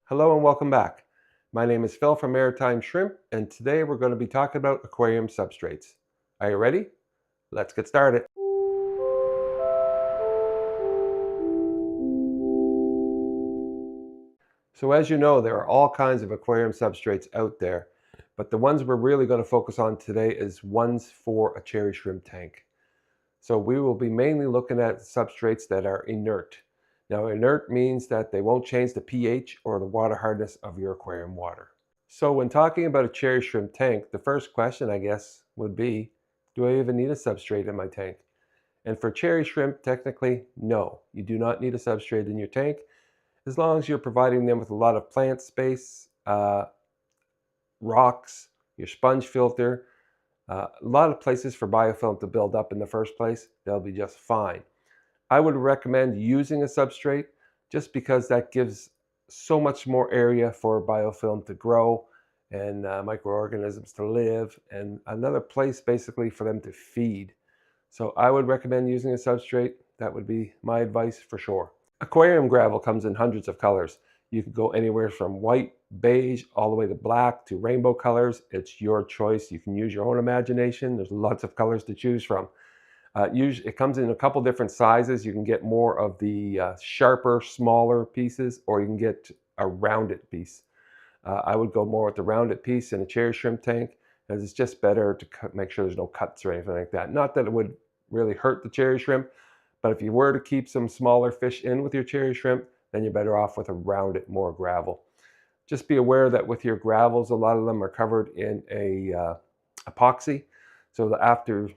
Hello and welcome back. My name is Phil from Maritime Shrimp, and today we're going to be talking about aquarium substrates. Are you ready? Let's get started. So as you know, there are all kinds of aquarium substrates out there, but the ones we're really going to focus on today is ones for a cherry shrimp tank. So we will be mainly looking at substrates that are inert. Now, inert means that they won't change the pH or the water hardness of your aquarium water. So when talking about a cherry shrimp tank, the first question I guess would be, do I even need a substrate in my tank? And for cherry shrimp, technically, no. You do not need a substrate in your tank as long as you're providing them with a lot of plant space, rocks, your sponge filter, a lot of places for biofilm to build up in the first place. They'll be just fine. I would recommend using a substrate just because that gives so much more area for biofilm to grow and microorganisms to live, and another place basically for them to feed. So I would recommend using a substrate. That would be my advice for sure. Aquarium gravel comes in hundreds of colors. You can go anywhere from white, beige, all the way to black to rainbow colors. It's your choice. You can use your own imagination. There's lots of colors to choose from. Usually, it comes in a couple different sizes. You can get more of the sharper, smaller pieces, or you can get a rounded piece. I would go more with the rounded piece in a cherry shrimp tank, as it's just better to make sure there's no cuts or anything like that. Not that it would really hurt the cherry shrimp, but if you were to keep some smaller fish in with your cherry shrimp, then you're better off with a rounded, more gravel. Just be aware that with your gravels, a lot of them are covered in a epoxy, so that after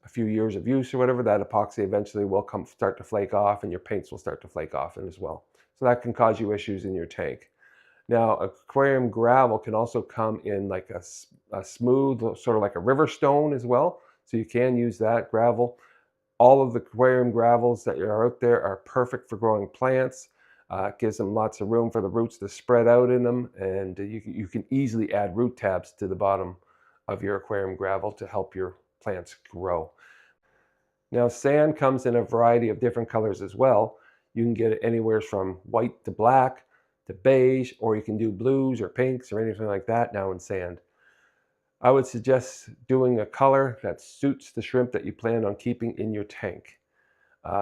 a few years of use or whatever, that epoxy eventually will start to flake off, and your paints will start to flake off as well. So that can cause you issues in your tank. Now, aquarium gravel can also come in like a smooth, sort of like a river stone as well. So you can use that gravel. All of the aquarium gravels that are out there are perfect for growing plants. It gives them lots of room for the roots to spread out in them, and you can easily add root tabs to the bottom of your aquarium gravel to help your plants grow. Now, sand comes in a variety of different colors as well. You can get it anywhere from white to black to beige, or you can do blues or pinks or anything like that now in sand. I would suggest doing a color that suits the shrimp that you plan on keeping in your tank.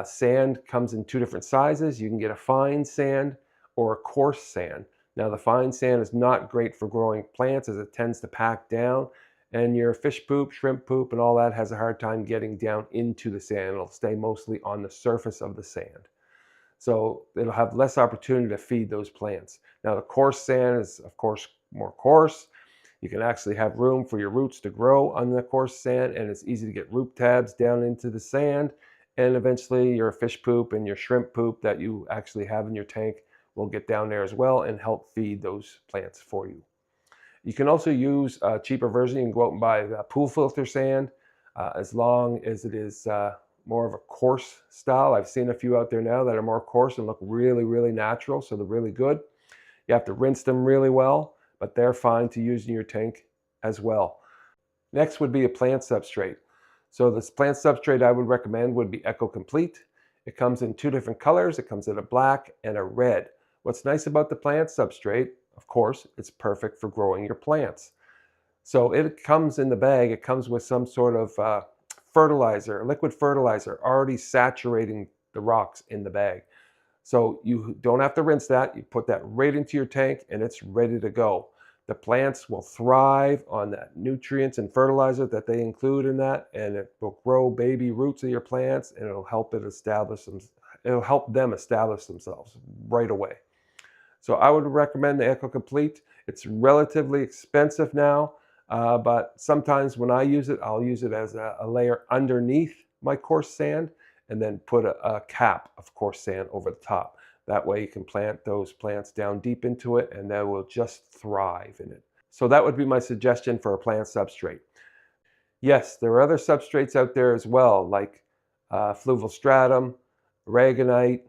Sand comes in two different sizes. You can get a fine sand or a coarse sand. Now, the fine sand is not great for growing plants as it tends to pack down, and your fish poop, shrimp poop, and all that has a hard time getting down into the sand. It'll stay mostly on the surface of the sand. So it'll have less opportunity to feed those plants. Now, the coarse sand is, of course, more coarse. You can actually have room for your roots to grow on the coarse sand, and it's easy to get root tabs down into the sand. And eventually your fish poop and your shrimp poop that you actually have in your tank will get down there as well and help feed those plants for you. You can also use a cheaper version. You can go out and buy pool filter sand, as long as it is more of a coarse style. I've seen a few out there now that are more coarse and look really, really natural, so they're really good. You have to rinse them really well, but they're fine to use in your tank as well. Next would be a plant substrate. So this plant substrate I would recommend would be Eco Complete. It comes in two different colors. It comes in a black and a red. What's nice about the plant substrate, of course, it's perfect for growing your plants. So it comes in the bag. It comes with some sort of fertilizer, liquid fertilizer, already saturating the rocks in the bag. So you don't have to rinse that. You put that right into your tank and it's ready to go. The plants will thrive on that nutrients and fertilizer that they include in that, and it will grow baby roots of your plants, and it'll help them establish themselves right away. So I would recommend the Eco Complete. It's relatively expensive now, but sometimes when I use it, I'll use it as a layer underneath my coarse sand and then put a cap of coarse sand over the top. That way you can plant those plants down deep into it and they will just thrive in it. So that would be my suggestion for a plant substrate. Yes, there are other substrates out there as well, like fluval stratum, aragonite,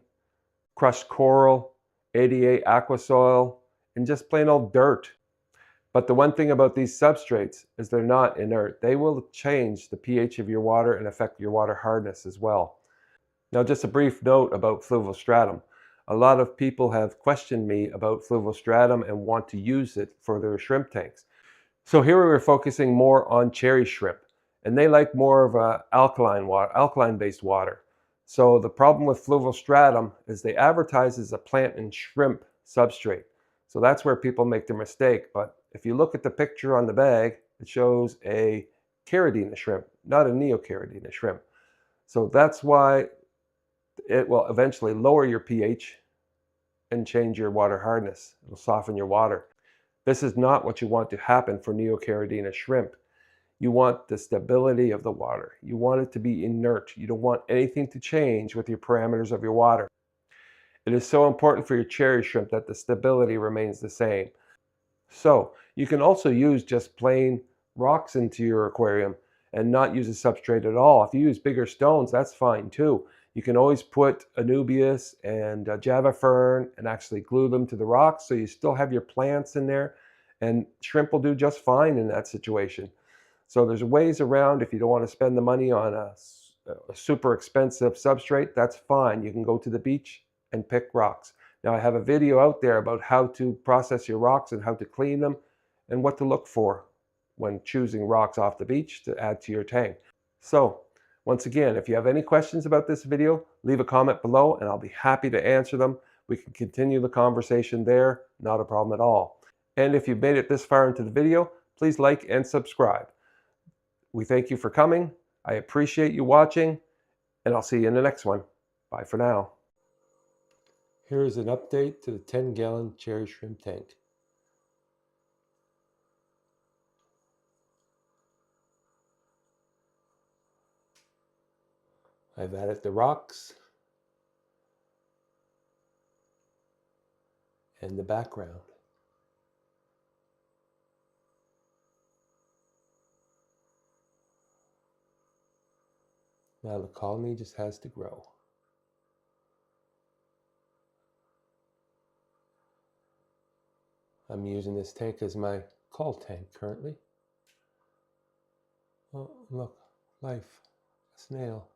crushed coral, ADA aqua soil, and just plain old dirt. But the one thing about these substrates is they're not inert. They will change the pH of your water and affect your water hardness as well. Now, just a brief note about fluval stratum. A lot of people have questioned me about fluvial and want to use it for their shrimp tanks. So here we were focusing more on cherry shrimp, and they like more of a alkaline-based water. So the problem with fluvial is they advertise as a plant and shrimp substrate. So that's where people make their mistake. But if you look at the picture on the bag, it shows a caridina shrimp, not a neocaridina shrimp. So that's why it will eventually lower your pH and change your water hardness. It'll soften your water. This is not what you want to happen for Neocaridina shrimp. You want the stability of the water. You want it to be inert. You don't want anything to change with your parameters of your water. It is so important for your cherry shrimp that the stability remains the same. So you can also use just plain rocks into your aquarium and not use a substrate at all. If you use bigger stones, that's fine too. You can always put Anubias and Java fern and actually glue them to the rocks so you still have your plants in there, and shrimp will do just fine in that situation. So there's ways around. If you don't want to spend the money on a super expensive substrate, that's fine. You can go to the beach and pick rocks. Now I have a video out there about how to process your rocks and how to clean them and what to look for when choosing rocks off the beach to add to your tank. So once again, if you have any questions about this video, leave a comment below and I'll be happy to answer them. We can continue the conversation there, not a problem at all. And if you've made it this far into the video, please like and subscribe. We thank you for coming. I appreciate you watching, and I'll see you in the next one. Bye for now. Here is an update to the 10-gallon cherry shrimp tank. I've added the rocks and the background. Now the colony just has to grow. I'm using this tank as my call tank currently. Oh, look, life, a snail.